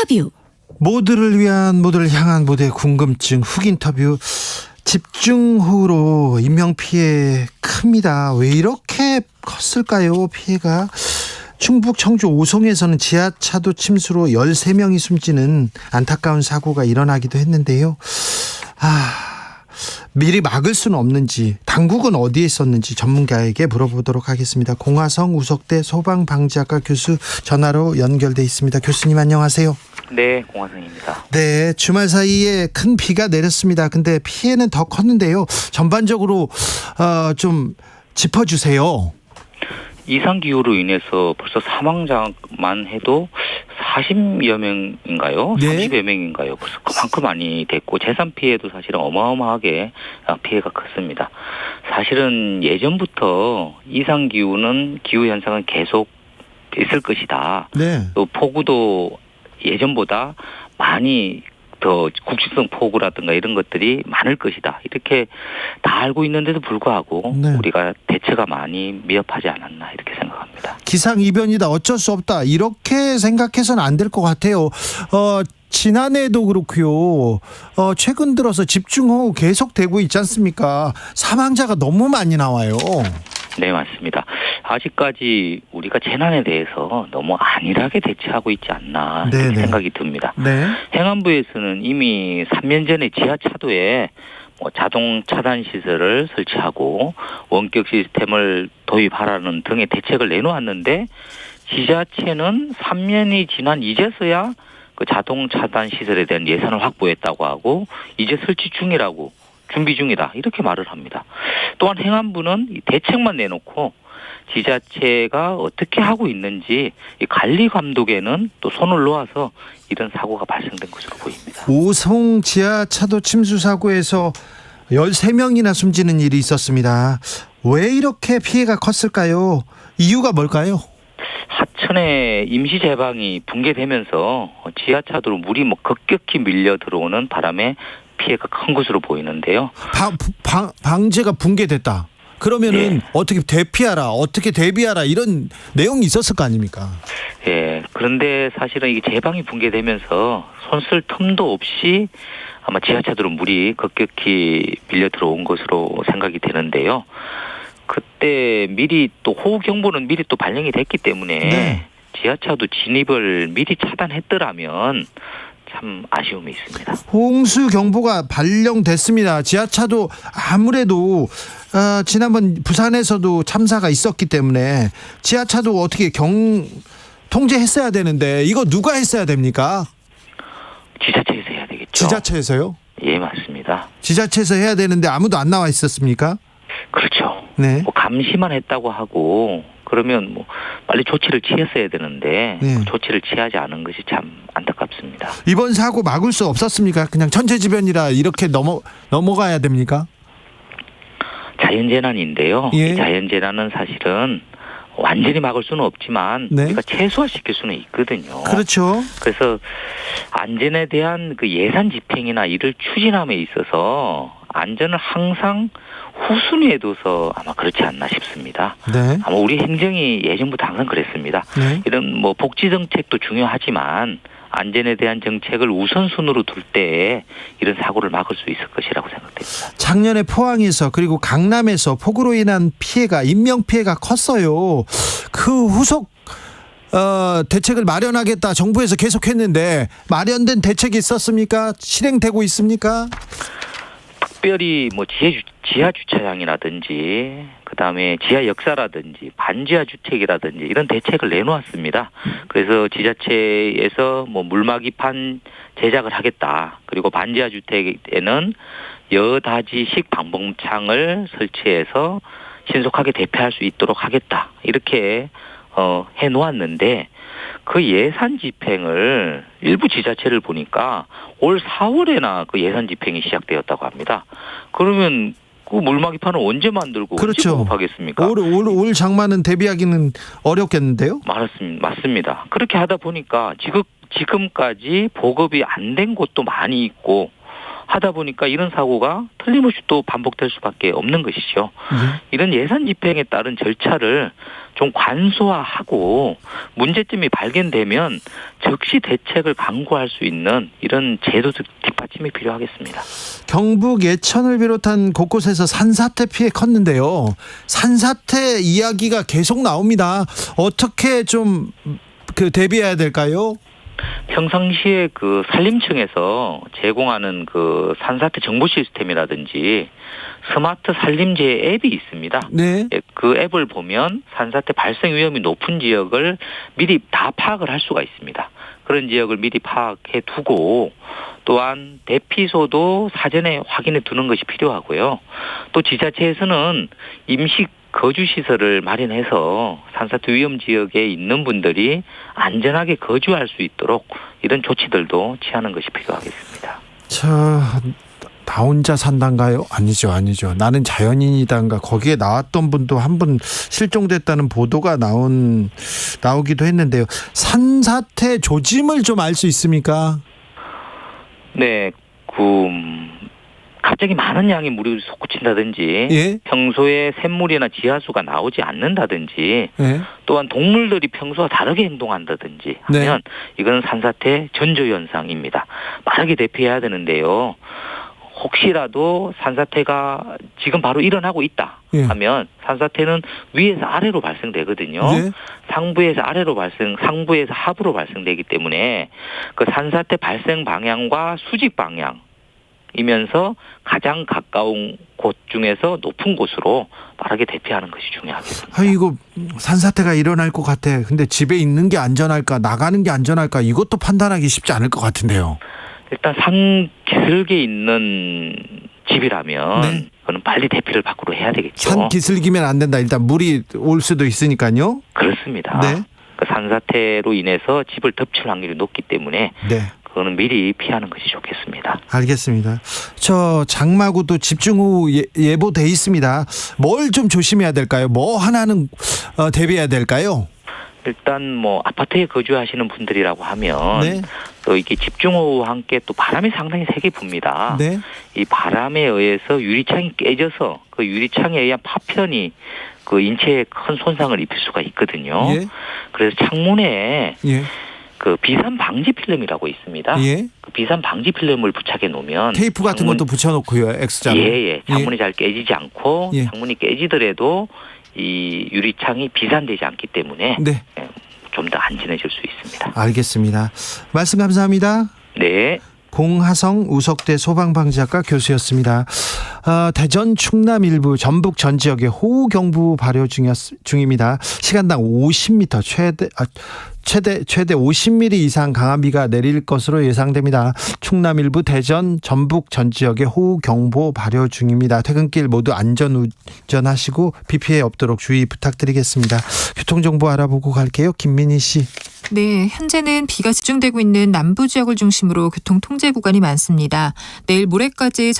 인터뷰. 모두를 위한, 모두를 향한 모두의 궁금증 훅 인터뷰. 집중호우로 인명피해 큽니다. 왜 이렇게 컸을까요? 피해가. 충북 청주 오송에서는 지하차도 침수로 13명이 숨지는 안타까운 사고가 일어나기도 했는데요. 미리 막을 수는 없는지, 당국은 어디에 있었는지 전문가에게 물어보도록 하겠습니다. 공화성 우석대 소방방지학과 교수 전화로 연결돼 있습니다. 교수님 안녕하세요. 네, 공화성입니다. 네, 주말 사이에 큰 비가 내렸습니다. 근데 피해는 더 컸는데요. 전반적으로 좀 짚어주세요. 이상기후로 인해서 벌써 사망자만 해도 40여 명인가요? 네. 30여 명인가요? 벌써 그만큼 많이 됐고 재산 피해도 사실은 어마어마하게 피해가 컸습니다. 사실은 예전부터 이상기후는 기후현상은 계속 있을 것이다. 네. 또 폭우도 예전보다 많이 더 국지성 폭우라든가 이런 것들이 많을 것이다. 이렇게 다 알고 있는데도 불구하고 네. 우리가 대처가 많이 미흡하지 않았나 이렇게 생각합니다. 기상이변이다, 어쩔 수 없다, 이렇게 생각해서는 안 될 것 같아요. 지난해도 그렇고요. 최근 들어서 집중호우 계속되고 있지 않습니까? 사망자가 너무 많이 나와요. 네, 맞습니다. 아직까지 우리가 재난에 대해서 너무 안일하게 대처하고 있지 않나 이렇게 생각이 듭니다. 네. 행안부에서는 이미 3년 전에 지하차도에 자동 차단 시설을 설치하고 원격 시스템을 도입하라는 등의 대책을 내놓았는데 지자체는 3년이 지난 이제서야 그 자동 차단 시설에 대한 예산을 확보했다고 하고 이제 설치 중이라고, 준비 중이다 이렇게 말을 합니다. 또한 행안부는 이 대책만 내놓고 지자체가 어떻게 하고 있는지 이 관리 감독에는 또 손을 놓아서 이런 사고가 발생된 것으로 보입니다. 오송 지하차도 침수 사고에서 13명이나 숨지는 일이 있었습니다. 왜 이렇게 피해가 컸을까요? 이유가 뭘까요? 하천에 임시 제방이 붕괴되면서 지하차도로 물이 급격히 밀려 들어오는 바람에 피해가 큰 것으로 보이는데요. 방제가 붕괴됐다. 그러면은 어떻게 대피하라, 어떻게 대비하라 이런 내용이 있었을 거 아닙니까? 예. 그런데 사실은 이게 제방이 붕괴되면서 손쓸 틈도 없이 아마 지하차도로 물이 급격히 밀려 들어온 것으로 생각이 되는데요. 그때 미리 또 호우 경보는 미리 또 발령이 됐기 때문에 네. 지하차도 진입을 미리 차단했더라면 참 아쉬움이 있습니다. 홍수 경보가 발령됐습니다. 지하차도 아무래도 지난번 부산에서도 참사가 있었기 때문에 지하차도 어떻게 통제했어야 되는데 이거 누가 했어야 됩니까? 지자체에서 해야 되겠죠. 지자체에서요? 예, 맞습니다. 지자체에서 해야 되는데 아무도 안 나와 있었습니까? 그렇죠. 네. 감시만 했다고 하고 그러면 빨리 조치를 취했어야 되는데 네. 조치를 취하지 않은 것이 참 안타깝습니다. 이번 사고 막을 수 없었습니까? 그냥 천재지변이라 이렇게 넘어가야 됩니까? 자연재난인데요. 예. 이 자연재난은 사실은 완전히 막을 수는 없지만 네. 우리가 최소화시킬 수는 있거든요. 그렇죠. 그래서 안전에 대한 그 예산 집행이나 이를 추진함에 있어서 안전을 항상 후순위에 둬서 아마 그렇지 않나 싶습니다. 네. 아마 우리 행정이 예전부터 항상 그랬습니다. 네. 이런 복지 정책도 중요하지만 안전에 대한 정책을 우선순위로 둘 때에 이런 사고를 막을 수 있을 것이라고 생각됩니다. 작년에 포항에서 그리고 강남에서 폭우로 인한 피해가, 인명피해가 컸어요. 그 후속 대책을 마련하겠다 정부에서 계속했는데 마련된 대책이 있었습니까? 실행되고 있습니까? 특별히 지하 주차장이라든지 그다음에 지하 역사라든지 반지하 주택이라든지 이런 대책을 내놓았습니다. 그래서 지자체에서 물막이판 제작을 하겠다. 그리고 반지하 주택에는 여다지식 방범창을 설치해서 신속하게 대피할 수 있도록 하겠다. 이렇게 해놓았는데 그 예산 집행을 일부 지자체를 보니까 올 4월에나 그 예산 집행이 시작되었다고 합니다. 그러면 그 물막이판을 언제 만들고 그렇죠. 언제 공급하겠습니까? 올 장마는 대비하기는 어렵겠는데요? 맞습니다. 그렇게 하다 보니까 지금까지 보급이 안 된 곳도 많이 있고 하다 보니까 이런 사고가 틀림없이 또 반복될 수밖에 없는 것이죠. 이런 예산 집행에 따른 절차를 좀 관소화하고 문제점이 발견되면 즉시 대책을 강구할 수 있는 이런 제도적 뒷받침이 필요하겠습니다. 경북 예천을 비롯한 곳곳에서 산사태 피해 컸는데요. 산사태 이야기가 계속 나옵니다. 어떻게 좀 대비해야 될까요? 평상시에 그 산림청에서 제공하는 그 산사태 정보 시스템이라든지 스마트 산림재 앱이 있습니다. 네. 그 앱을 보면 산사태 발생 위험이 높은 지역을 미리 다 파악을 할 수가 있습니다. 그런 지역을 미리 파악해 두고 또한 대피소도 사전에 확인해 두는 것이 필요하고요. 또 지자체에서는 임시 거주시설을 마련해서 산사태 위험 지역에 있는 분들이 안전하게 거주할 수 있도록 이런 조치들도 취하는 것이 필요하겠습니다. 나 혼자 산단가요? 아니죠. 나는 자연인이단가. 거기에 나왔던 분도 한 분 실종됐다는 보도가 나오기도 했는데요. 산사태 조짐을 좀 알 수 있습니까? 네, 갑자기 많은 양의 물이 솟구친다든지 예? 평소에 샘물이나 지하수가 나오지 않는다든지 예? 또한 동물들이 평소와 다르게 행동한다든지 하면 이건 산사태 전조현상입니다. 빠르게 대피해야 되는데요. 혹시라도 산사태가 지금 바로 일어나고 있다 하면 산사태는 위에서 아래로 발생되거든요. 네. 상부에서 하부로 발생되기 때문에 그 산사태 발생 방향과 수직 방향이면서 가장 가까운 곳 중에서 높은 곳으로 빠르게 대피하는 것이 중요하겠습니다. 이거 산사태가 일어날 것 같아. 근데 집에 있는 게 안전할까, 나가는 게 안전할까, 이것도 판단하기 쉽지 않을 것 같은데요. 일단 산 기슭에 있는 집이라면 그거는 빨리 대피를 밖으로 해야 되겠죠. 산 기슭이면 안 된다. 일단 물이 올 수도 있으니까요. 그렇습니다. 네. 그 산사태로 인해서 집을 덮칠 확률이 높기 때문에 그거는 미리 피하는 것이 좋겠습니다. 알겠습니다. 저 장마구도 집중호우 예보돼 있습니다. 뭘 좀 조심해야 될까요? 뭐 하나는 대비해야 될까요? 일단 아파트에 거주하시는 분들이라고 하면 또 이게 집중호우와 함께 또 바람이 상당히 세게 붑니다. 이 바람에 의해서 유리창이 깨져서 그 유리창에 의한 파편이 그 인체에 큰 손상을 입힐 수가 있거든요. 그래서 창문에 그 비산 방지 필름이라고 있습니다. 그 비산 방지 필름을 부착해 놓으면 테이프 같은 것도 붙여놓고요. X자로. 창문이 잘 깨지지 않고 창문이 깨지더라도 이 유리창이 비산되지 않기 때문에 좀 더 안전해질 수 있습니다. 알겠습니다. 말씀 감사합니다. 네. 공하성 우석대 소방방지학과 교수였습니다. 대전 충남 일부 전북 전 지역에 호우경보 발효 중입니다. 시간당 50m 최대 50mm 이상 강한 비가 내릴 것으로 예상됩니다. 충남 일부 대전 전북 전 지역에 호우경보 발효 중입니다. 퇴근길 모두 안전운전하시고 비 피해 없도록 주의 부탁드리겠습니다. 교통정보 알아보고 갈게요. 김민희 씨. 네, 현재는 비가 집중되고 있는 남부 지역을 중심으로 교통 통제 구간이 많습니다. 내일 모레까지